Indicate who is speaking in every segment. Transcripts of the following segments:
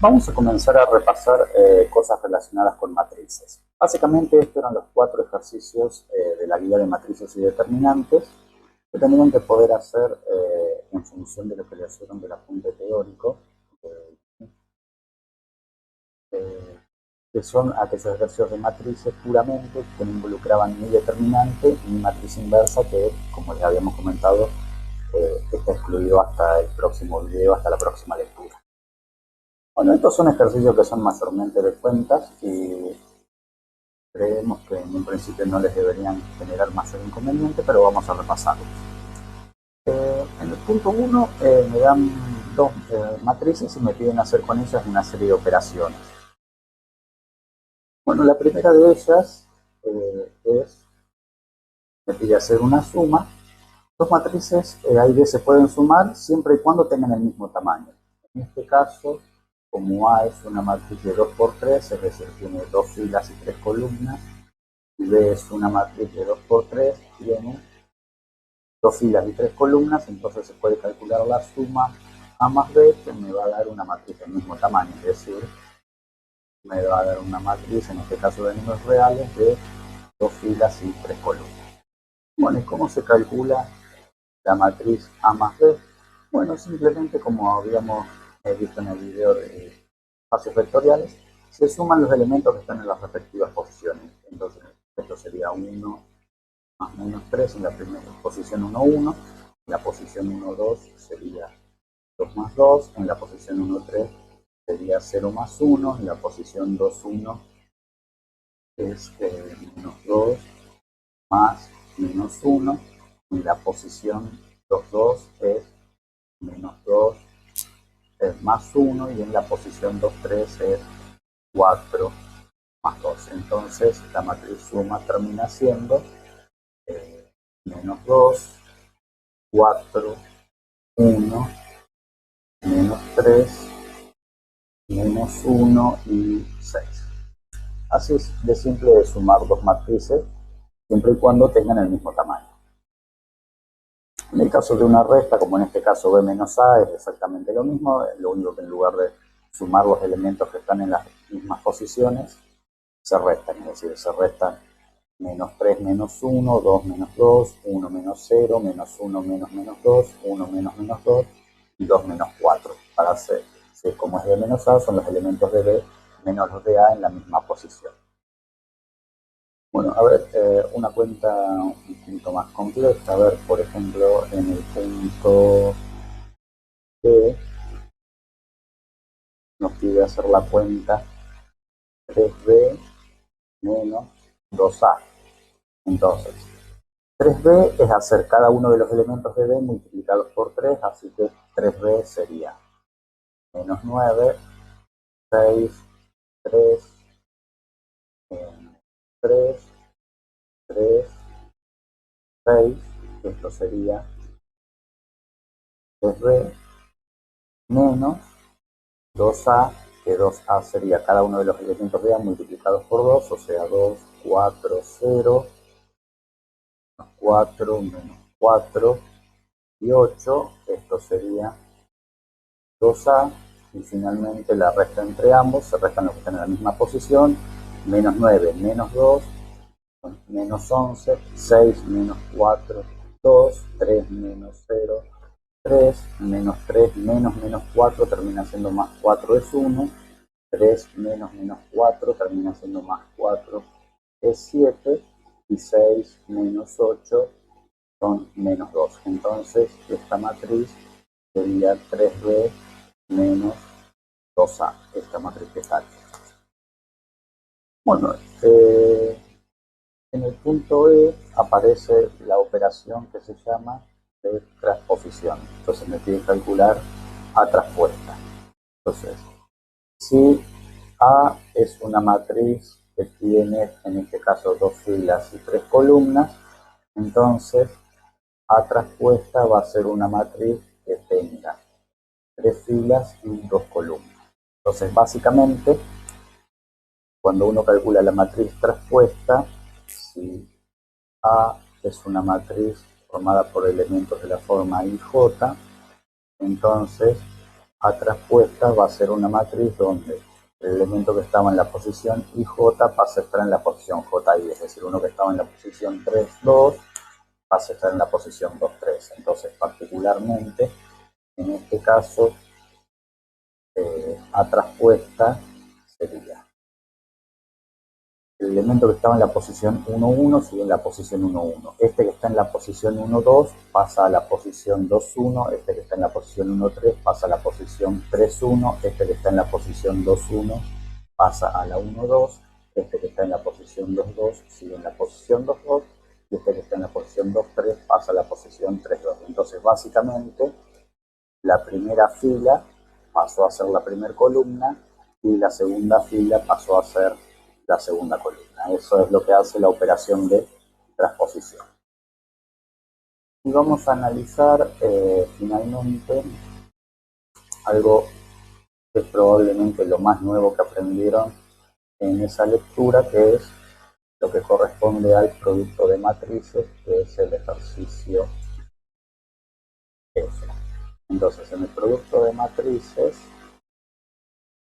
Speaker 1: Vamos a comenzar a repasar cosas relacionadas con matrices. Básicamente estos eran los 4 ejercicios de la guía de matrices y determinantes que tenían que poder hacer en función de lo que le hicieron del apunte teórico, que son aquellos ejercicios de matrices puramente que no involucraban ni determinante ni matriz inversa, que como les habíamos comentado está excluido hasta el próximo video, hasta la próxima lectura. Bueno, estos son ejercicios que son mayormente de cuentas y creemos que en un principio no les deberían generar mayor inconveniente, pero vamos a repasarlos. En el punto 1 me dan dos matrices y me piden hacer con ellas una serie de operaciones. Bueno, la primera de ellas me pide hacer una suma. Dos matrices ahí se pueden sumar siempre y cuando tengan el mismo tamaño. En este caso, como A es una matriz de 2 por 3, es decir, tiene 2 filas y 3 columnas, y B es una matriz de 2 por 3, tiene 2 filas y 3 columnas, entonces se puede calcular la suma A más B, que me va a dar una matriz del mismo tamaño, es decir, me va a dar una matriz, en este caso de números reales, de 2 filas y 3 columnas. Bueno, ¿y cómo se calcula la matriz A más B? Bueno, simplemente como habíamos visto en el video de espacios vectoriales, se suman los elementos que están en las respectivas posiciones. Entonces, esto sería 1 más menos 3 en la primera posición 1, 1. En la posición 1, 2 sería 2 más 2. En la posición 1, 3 sería 0 más 1. En la posición 2, 1 es menos 2 más menos 1. En la posición 2, 2 es menos 2 es más 1. Y en la posición 2, 3 es 4 más 2. Entonces la matriz suma termina siendo menos 2, 4, 1, menos 3, menos 1 y 6. Así es de simple de sumar dos matrices, siempre y cuando tengan el mismo tamaño. En el caso de una resta, como en este caso B menos A, es exactamente lo mismo, lo único que en lugar de sumar los elementos que están en las mismas posiciones, se restan, es decir, se restan menos 3 menos 1, 2 menos 2, 1 menos 0, menos 1 menos menos 2, 1 menos menos 2 y 2 menos 4. Para hacer, como es B menos A, son los elementos de B menos los de A en la misma posición. Bueno, a ver, una cuenta un poquito más compleja. A ver, por ejemplo, en el punto B nos pide hacer la cuenta 3B menos 2A. Entonces, 3B es hacer cada uno de los elementos de B multiplicados por 3, así que 3B sería menos 9, 6, 3, 3, 3, 6, esto sería 3B menos 2A, que 2A sería cada uno de los elementos de A multiplicados por 2, o sea 2, 4, 0, menos 4, menos 4 y 8, esto sería 2A, y finalmente la resta entre ambos, se restan los que están en la misma posición, menos 9 menos 2, menos 11, 6 menos 4, 2, 3 menos 0, 3, menos 3 menos menos 4 termina siendo más 4 es 1, 3 menos menos 4 termina siendo más 4 es 7, y 6 menos 8 son menos 2. Entonces esta matriz sería 3B menos 2A, esta matriz que está aquí. Bueno, en el punto E aparece la operación que se llama de transposición. Entonces me pide calcular A traspuesta. Entonces, si A es una matriz que tiene, en este caso, 2 filas y 3 columnas, entonces A traspuesta va a ser una matriz que tenga 3 filas y 2 columnas. Entonces, básicamente, cuando uno calcula la matriz traspuesta, si A es una matriz formada por elementos de la forma IJ, entonces A traspuesta va a ser una matriz donde el elemento que estaba en la posición IJ pasa a estar en la posición JI, es decir, uno que estaba en la posición 3, 2 pasa a estar en la posición 2, 3. Entonces, particularmente, en este caso, A traspuesta sería el elemento que estaba en la posición 1, 1 sigue en la posición 1, 1. Este que está en la posición 1, 2 pasa a la posición 2, 1. Este que está en la posición 1, 3 pasa a la posición 3, 1. Este que está en la posición 2, 1 pasa a la 1, 2. Este que está en la posición 2, 2 sigue en la posición 2, 2. Y este que está en la posición 2, 3 pasa a la posición 3, 2. Entonces, básicamente, la primera fila pasó a ser la primera columna y la segunda fila pasó a ser la segunda columna. Eso es lo que hace la operación de transposición. Y vamos a analizar finalmente algo que es probablemente lo más nuevo que aprendieron en esa lectura, que es lo que corresponde al producto de matrices, que es el ejercicio F. Entonces, en el producto de matrices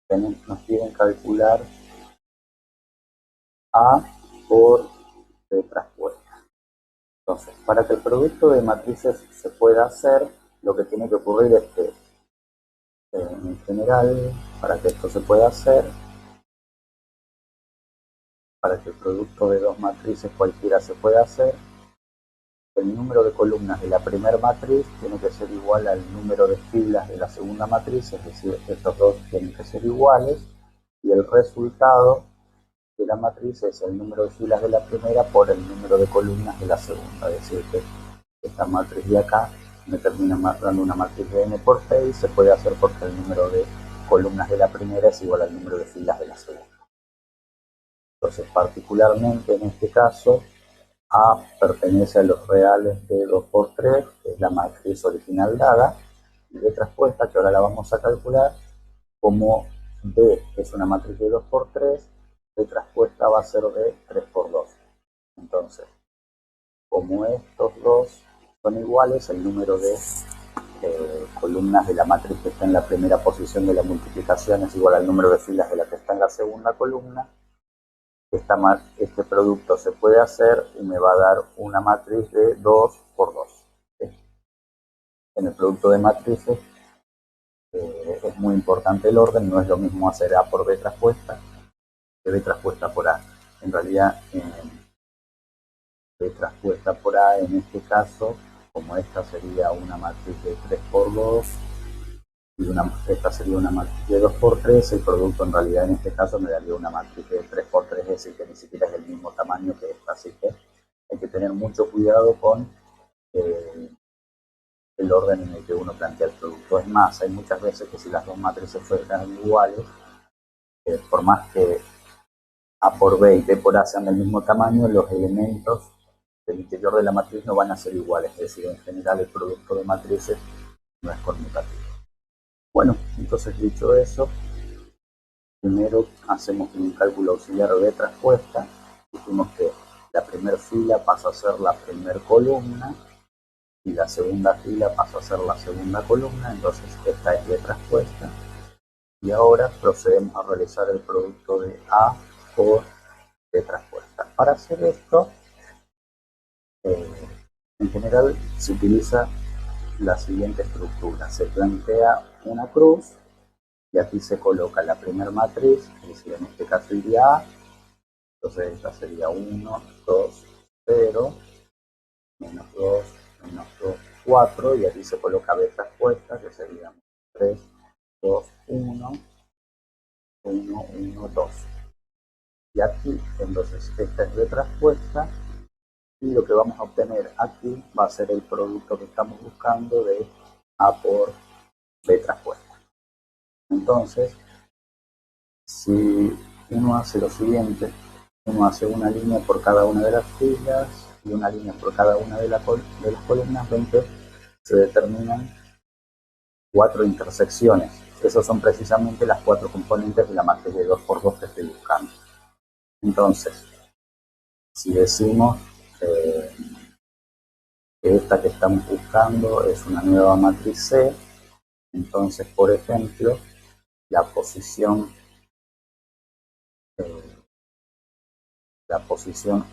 Speaker 1: nos piden calcular A por B traspuesta. Entonces, para que el producto de matrices se pueda hacer, lo que tiene que ocurrir es que, en general, para que esto se pueda hacer, para que el producto de dos matrices cualquiera se pueda hacer, el número de columnas de la primera matriz tiene que ser igual al número de filas de la segunda matriz, es decir, estos dos tienen que ser iguales, y el resultado de la matriz es el número de filas de la primera por el número de columnas de la segunda, es decir, que esta matriz de acá me termina dando una matriz de n por p y se puede hacer porque el número de columnas de la primera es igual al número de filas de la segunda. Entonces, particularmente en este caso, A pertenece a los reales de 2 por 3, que es la matriz original dada, y de traspuesta, que ahora la vamos a calcular, como B es una matriz de 2 por 3, de traspuesta va a ser de 3 por 2. Entonces, como estos dos son iguales, el número de columnas de la matriz que está en la primera posición de la multiplicación es igual al número de filas de la que está en la segunda columna. Este producto se puede hacer y me va a dar una matriz de 2 por 2. ¿Sí? En el producto de matrices es muy importante el orden, no es lo mismo hacer A por B traspuesta que B traspuesta por A. En realidad, B traspuesta por A, en este caso, como esta sería una matriz de 3 por 2 y esta sería una matriz de 2 por 3, el producto en realidad en este caso me daría una matriz de 3 por 3, es decir, que ni siquiera es del mismo tamaño que esta, así que hay que tener mucho cuidado con el orden en el que uno plantea el producto. Es más, hay muchas veces que si las dos matrices fueran iguales, por más que A por B y B por A sean del mismo tamaño, los elementos del interior de la matriz no van a ser iguales, es decir, en general el producto de matrices no es conmutativo. Bueno, entonces dicho eso, primero hacemos un cálculo auxiliar de traspuesta. Dijimos que la primera fila pasa a ser la primera columna y la segunda fila pasa a ser la segunda columna, entonces esta es de traspuesta. Y ahora procedemos a realizar el producto de A por B traspuesta. Para hacer esto, en general se utiliza la siguiente estructura. Se plantea una cruz y aquí se coloca la primera matriz, es decir, en este caso iría A, entonces esta sería 1, 2, 0, menos 2, menos 2, 4, y aquí se coloca B traspuesta, que sería 3, 2, 1, 1, 1, 2. Y aquí, entonces, esta es B traspuesta, y lo que vamos a obtener aquí va a ser el producto que estamos buscando de A por B traspuesta. Entonces, si uno hace lo siguiente, uno hace una línea por cada una de las filas y una línea por cada una de las columnas, ven que se determinan 4 intersecciones. Esas son precisamente las 4 componentes de la matriz de 2 por 2 que estoy buscando. Entonces, si decimos que esta que estamos buscando es una nueva matriz C, Entonces, por ejemplo, la posición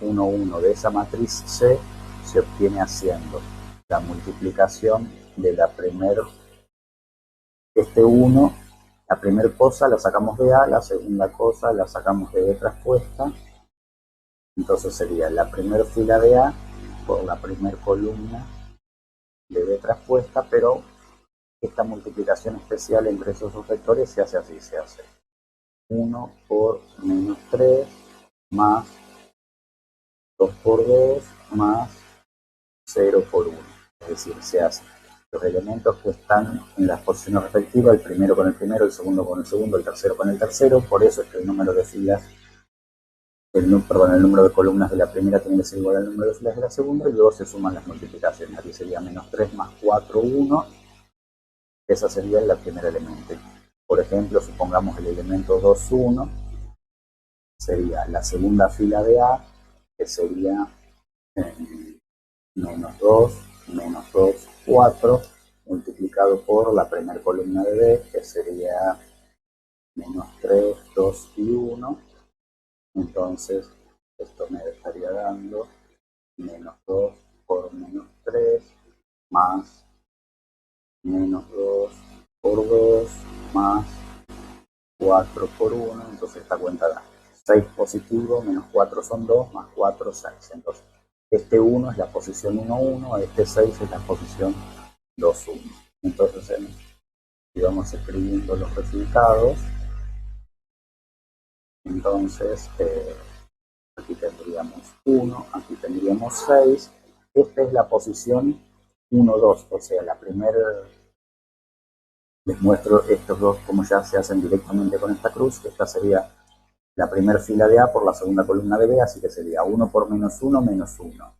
Speaker 1: 1, 1 de esa matriz C se obtiene haciendo la multiplicación de la primera, este 1, la primera cosa la sacamos de A, la segunda cosa la sacamos de B traspuesta, entonces sería la primera fila de A por la primera columna de B traspuesta, pero esta multiplicación especial entre esos dos vectores se hace así, se hace 1 por menos 3 más 2 por 2 más 0 por 1. Es decir, se hacen los elementos que están en las posiciones respectivas, el primero con el primero, el segundo con el segundo, el tercero con el tercero. Por eso es que el número de filas, el número de columnas de la primera tiene que ser igual al número de filas de la segunda, y luego se suman las multiplicaciones. Aquí sería menos 3 más 4, 1. Esa sería la primera elemento. Por ejemplo, supongamos el elemento 2, 1, sería la segunda fila de A, que sería menos 2, 4, multiplicado por la primera columna de B, que sería menos 3, 2 y 1. Entonces, esto me estaría dando menos 2 por menos 3 más menos 2 por 2 más 4 por 1. Entonces esta cuenta da 6 positivo, menos 4 son 2, más 4, 6. Entonces este 1 es la posición 1, 1, este 6 es la posición 2, 1. Entonces vamos escribiendo los resultados. Entonces aquí tendríamos 1, aquí tendríamos 6. Esta es la posición 1, 2, o sea, la primera. Les muestro estos dos como ya se hacen directamente con esta cruz. Esta sería la primera fila de A por la segunda columna de B, así que sería 1 por menos 1, menos 1.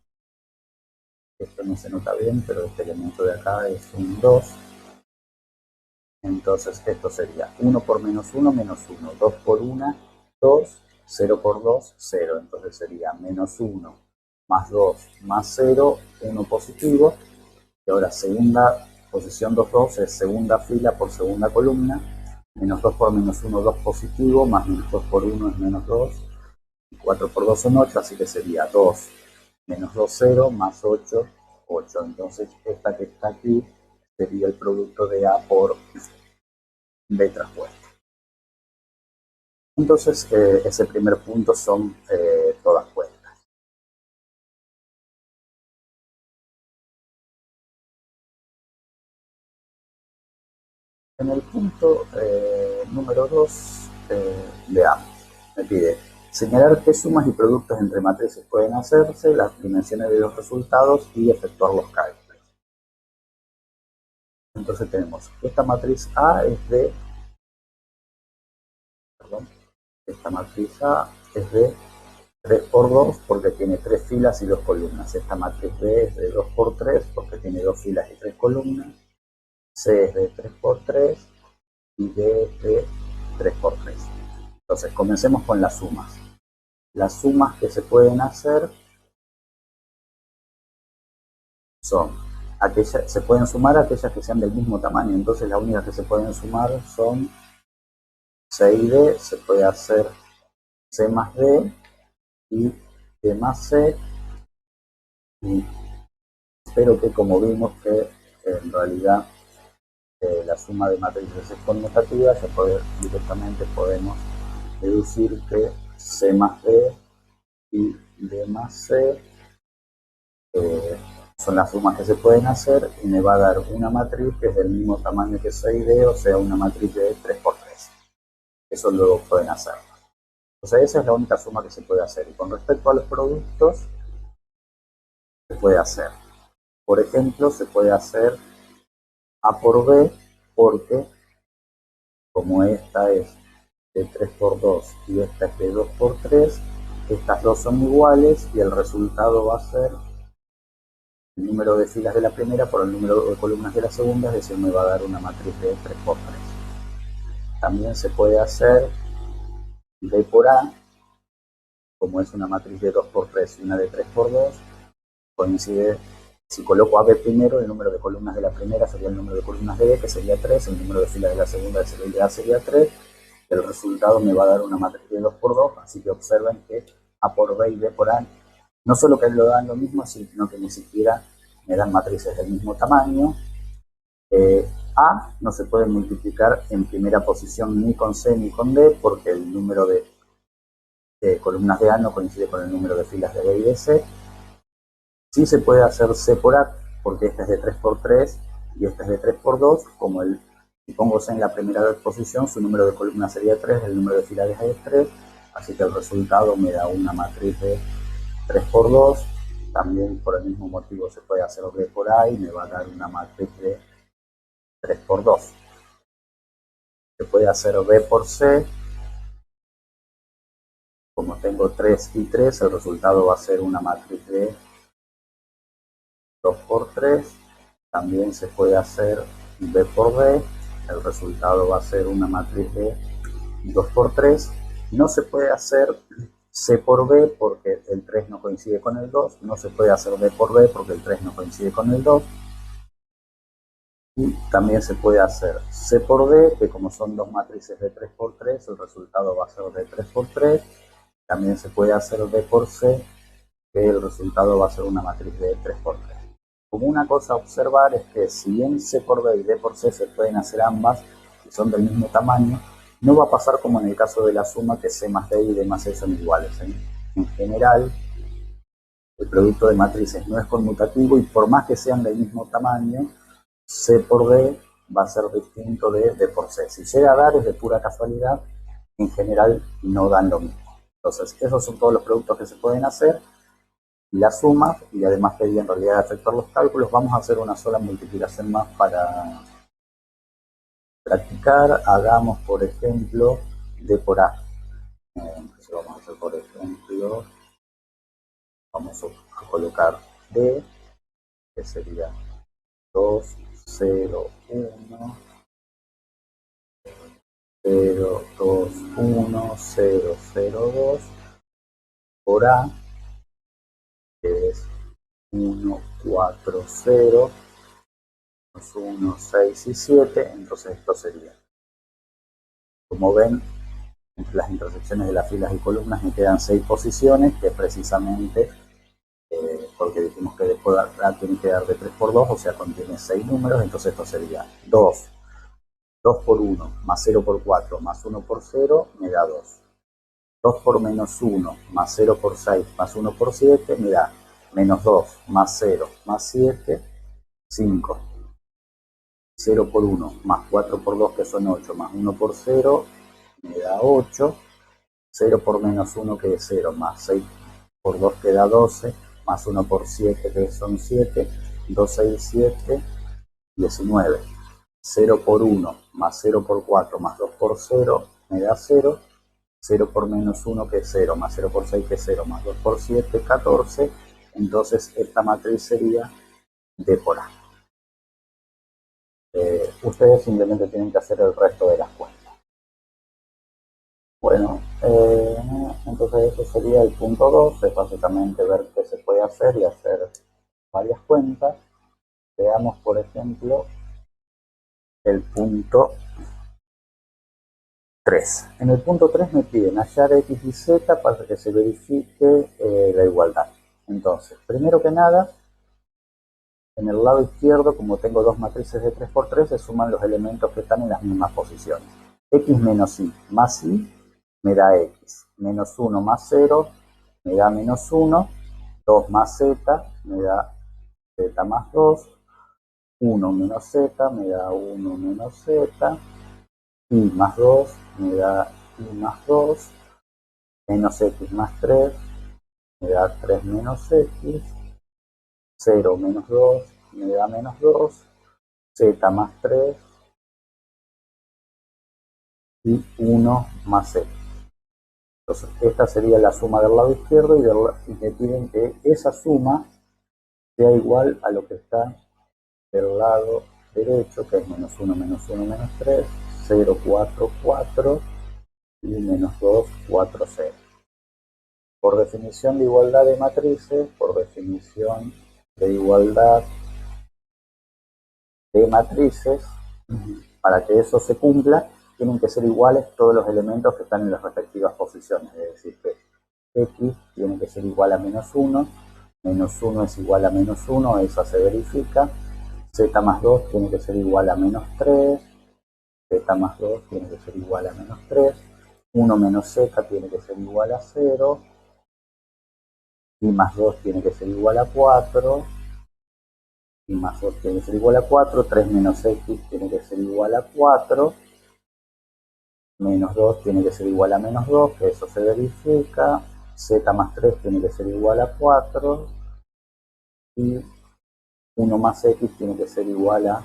Speaker 1: Esto no se nota bien, pero este elemento de acá es un 2. Entonces esto sería 1 por menos 1, menos 1. 2 por 1, 2. 0 por 2, 0. Entonces sería menos 1 más 2 más 0, 1 positivo. Y ahora segunda posición 2, 2 es segunda fila por segunda columna. Menos 2 por menos 1, 2 positivo, más menos 2 por 1 es menos 2. Y 4 por 2 son 8, así que sería 2 menos 2, 0, más 8, 8. Entonces esta que está aquí sería el producto de A por B traspuesto. Entonces ese primer punto son todas cuentas. En el punto número 2, veamos, me pide señalar qué sumas y productos entre matrices pueden hacerse, las dimensiones de los resultados y efectuar los cálculos. Entonces tenemos, esta matriz A es de, esta matriz A es de 3 por 2 porque tiene 3 filas y 2 columnas. Esta matriz B es de 2 por 3 porque tiene 2 filas y 3 columnas. C es de 3 por 3 y D es de 3 por 3. Entonces, comencemos con las sumas. Las sumas que se pueden hacer son aquellas, se pueden sumar aquellas que sean del mismo tamaño. Entonces, las únicas que se pueden sumar son C y D. Se puede hacer C más D y D más C. Y espero que, como vimos, que en realidad la suma de matrices es conmutativa, ya directamente podemos deducir que C más D y D más C son las sumas que se pueden hacer y me va a dar una matriz que es del mismo tamaño que C y D, o sea, una matriz de 3 por 3. Eso luego pueden hacer. Entonces esa es la única suma que se puede hacer. Y con respecto a los productos, se puede hacer. Por ejemplo, se puede hacer A por B porque como esta es de 3 por 2 y esta es de 2 por 3, estas dos son iguales y el resultado va a ser el número de filas de la primera por el número de columnas de la segunda, es decir, me va a dar una matriz de 3 por 3. También se puede hacer B por A, como es una matriz de 2 por 3 y una de 3 por 2, coincide Si coloco a B primero, el número de columnas de la primera sería el número de columnas de B, que sería 3, el número de filas de la segunda de A sería 3, el resultado me va a dar una matriz de 2 por 2, así que observen que A por B y B por A, no solo que lo dan lo mismo, sino que ni siquiera me dan matrices del mismo tamaño. A no se puede multiplicar en primera posición ni con C ni con D, porque el número de columnas de A no coincide con el número de filas de B y de C. Sí se puede hacer C por A, porque esta es de 3 por 3 y esta es de 3 por 2, como si pongo C en la primera posición, su número de columnas sería 3, el número de filas es 3, así que el resultado me da una matriz de 3 por 2, también por el mismo motivo se puede hacer B por A y me va a dar una matriz de 3 por 2. Se puede hacer B por C, como tengo 3 y 3, el resultado va a ser una matriz de 2 por 3, también se puede hacer B por B, el resultado va a ser una matriz de 2 por 3, no se puede hacer C por B porque el 3 no coincide con el 2, no se puede hacer B por B porque el 3 no coincide con el 2, y también se puede hacer C por D, que como son dos matrices de 3 por 3, el resultado va a ser de 3 por 3, también se puede hacer D por C, que el resultado va a ser una matriz de 3 por 3. Como una cosa a observar es que si bien C por B y D por C se pueden hacer ambas y son del mismo tamaño, no va a pasar como en el caso de la suma, que C más D y D más C son iguales. En general, el producto de matrices no es conmutativo y por más que sean del mismo tamaño, C por D va a ser distinto de D por C. Si llega a dar es de pura casualidad, en general no dan lo mismo. Entonces, esos son todos los productos que se pueden hacer. Y la suma, y además quería en realidad efectuar los cálculos, vamos a hacer una sola multiplicación más para practicar. Hagamos, por ejemplo, D por A. Entonces vamos a hacer, por ejemplo, vamos a colocar D, que sería 2, 0, 1, 0, 2, 1, 0, 0, 2, por A, que es 1, 4, 0, 1, 6 y 7, entonces esto sería, como ven, entre las intersecciones de las filas y columnas me quedan 6 posiciones, que es precisamente porque dijimos que después tiene que dar de 3 por 2, o sea, contiene 6 números, entonces esto sería 2, 2 por 1, más 0 por 4, más 1 por 0, me da 2. 2 por menos 1, más 0 por 6, más 1 por 7, me da menos 2, más 0, más 7, 5. 0 por 1, más 4 por 2, que son 8, más 1 por 0, me da 8. 0 por menos 1, que es 0, más 6 por 2, que da 12, más 1 por 7, que son 7, 12 y 7, 19. 0 por 1, más 0 por 4, más 2 por 0, me da 0. 0 por menos 1, que es 0, más 0 por 6, que es 0, más 2 por 7, 14. Entonces esta matriz sería D por A. Ustedes simplemente tienen que hacer el resto de las cuentas. Bueno, entonces eso sería el punto 2, es básicamente ver qué se puede hacer y hacer varias cuentas. Veamos, por ejemplo, el punto 3. En el punto 3 me piden hallar X y Z para que se verifique la igualdad. Entonces, primero que nada, en el lado izquierdo, como tengo dos matrices de 3 por 3, se suman los elementos que están en las mismas posiciones. X menos Y más Y me da X. Menos 1 más 0 me da menos 1. 2 más Z me da Z más 2. 1 menos Z me da 1 menos Z. Y más 2 me da Y más 2. Menos X más 3 me da 3 menos X. 0 menos 2 me da menos 2. Z más 3 y 1 más Z. Entonces esta sería la suma del lado izquierdo y me piden que esa suma sea igual a lo que está del lado derecho, que es menos 1 menos 1 menos 3, 0, 4, 4 y menos 2, 4, 0. Por definición de igualdad de matrices, por definición de igualdad de matrices. Para que eso se cumpla, tienen que ser iguales todos los elementos que están en las respectivas posiciones. Es decir, que x tiene que ser igual a -1, -1 es igual a -1, esa se verifica. Z más 2 tiene que ser igual a -3, z más 2 tiene que ser igual a -3, 1 menos z tiene que ser igual a 0, y más 2 tiene que ser igual a 4, y más 2 tiene que ser igual a 4, 3 menos x tiene que ser igual a 4, menos 2 tiene que ser igual a -2, que eso se verifica, z más 3 tiene que ser igual a 4, y 1 más x tiene que ser igual a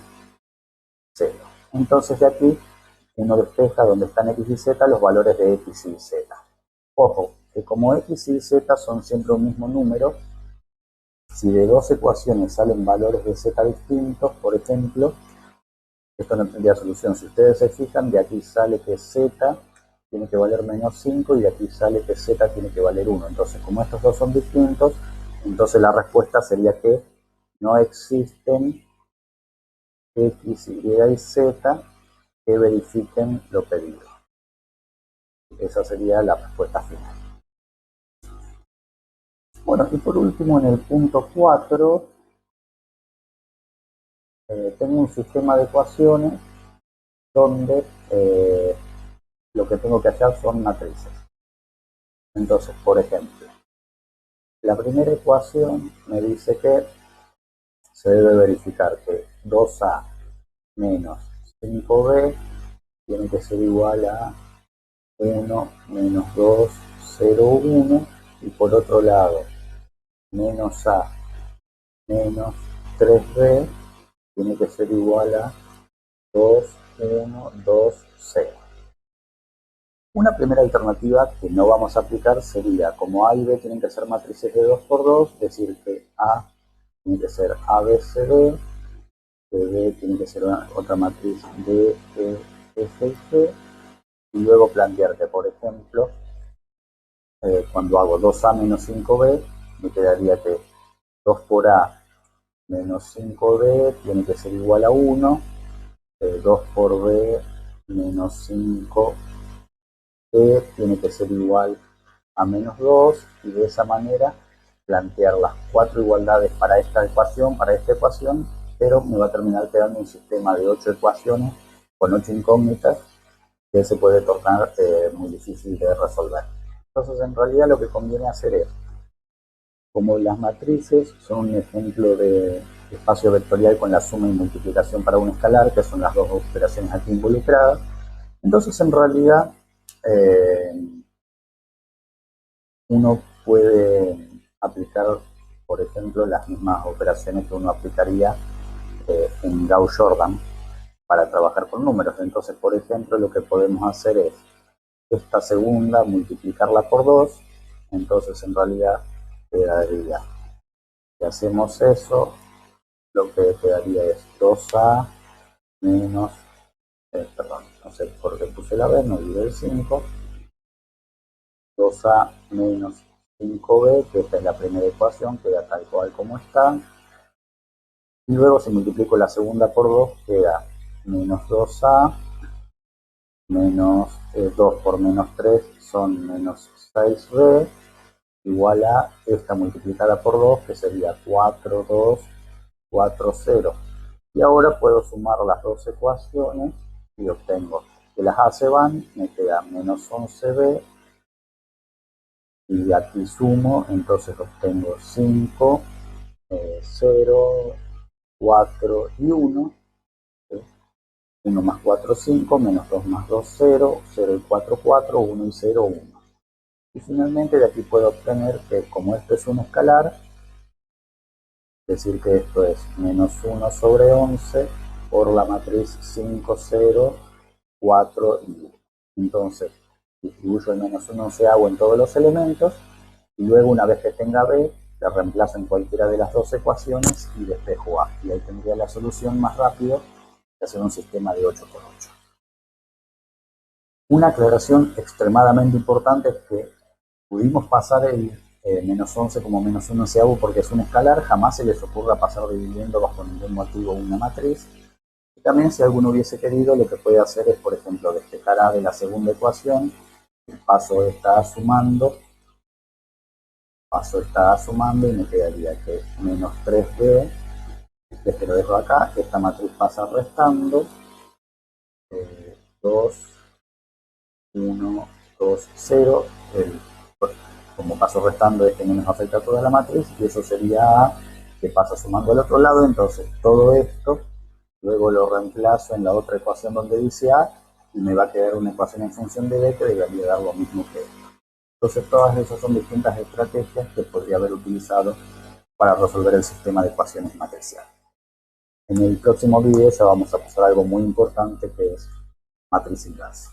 Speaker 1: 0. Entonces de aquí uno despeja donde están x y z los valores de x y z. Ojo, que como x y z son siempre un mismo número, si de dos ecuaciones salen valores de z distintos, por ejemplo, esto no tendría solución. Si ustedes se fijan, de aquí sale que z tiene que valer -5 y de aquí sale que z tiene que valer 1. Entonces, como estos dos son distintos, entonces la respuesta sería que no existen x, y y z que verifiquen lo pedido. Esa sería la respuesta final. Bueno, y por último, en el punto 4, tengo un sistema de ecuaciones donde lo que tengo que hallar son matrices. Entonces, por ejemplo, la primera ecuación me dice que se debe verificar que 2a menos 5b tiene que ser igual a 1 menos 2, 0, 1, y por otro lado, menos a menos 3b tiene que ser igual a 2, 1, 2, 0. Una primera alternativa que no vamos a aplicar sería, como A y B tienen que ser matrices de 2 por 2, decir que A tiene que ser ABCD, que B tiene que ser otra matriz D, E, F y G, y luego plantear que, por ejemplo, cuando hago 2A menos 5B, me quedaría que 2 por A menos 5B tiene que ser igual a 1, 2 por B menos 5 B tiene que ser igual a -2, y de esa manera plantear las 4 igualdades para esta ecuación, pero me va a terminar quedando un sistema de 8 ecuaciones con 8 incógnitas que se puede tornar muy difícil de resolver. Entonces, en realidad lo que conviene hacer es, como las matrices son un ejemplo de espacio vectorial con la suma y multiplicación para un escalar, que son las dos operaciones aquí involucradas, entonces en realidad uno puede aplicar, por ejemplo, las mismas operaciones que uno aplicaría en Gauss-Jordan para trabajar con números. Entonces, por ejemplo, lo que podemos hacer es esta segunda multiplicarla por 2, entonces en realidad quedaría, si hacemos eso, lo que quedaría es 2a menos, perdón, no sé por qué puse la b, no olvidé el 5, 2a menos 5b, que esta es la primera ecuación, queda tal cual como está, y luego si multiplico la segunda por 2, queda menos 2a, menos 2 por menos 3 son menos 6b, igual a esta multiplicada por 2, que sería 4, 2, 4, 0. Y ahora puedo sumar las dos ecuaciones y obtengo que las a se van, me queda menos 11b, y aquí sumo, entonces obtengo 5, 0, 4 y 1. 1 más 4, 5, menos 2 más 2, 0, 0 y 4, 4, 1 y 0, 1. Y finalmente de aquí puedo obtener que, como esto es un escalar, decir que esto es menos 1 sobre 11 por la matriz 5, 0, 4 y 1. Entonces, distribuyo el menos 1 onceavo en todos los elementos, y luego, una vez que tenga B, la reemplazo en cualquiera de las dos ecuaciones y despejo A. Y ahí tendría la solución más rápido de hacer un sistema de 8 por 8. Una aclaración extremadamente importante es que pudimos pasar el menos 11 como menos 1 onceavo porque es un escalar, jamás se les ocurra pasar dividiendo bajo ningún motivo una matriz. Y también si alguno hubiese querido, lo que puede hacer es, por ejemplo, despejar A de la segunda ecuación, el paso está sumando y me quedaría que menos 3b, que lo dejo acá, esta matriz pasa restando, 2, 1, 2, 0, como paso restando este menos afecta a toda la matriz, y eso sería A, que pasa sumando al otro lado. Entonces todo esto luego lo reemplazo en la otra ecuación donde dice A, y me va a quedar una ecuación en función de B que debería dar lo mismo que esto. Entonces todas esas son distintas estrategias que podría haber utilizado para resolver el sistema de ecuaciones matriciales. En el próximo video ya vamos a pasar a algo muy importante, que es matriz inversa.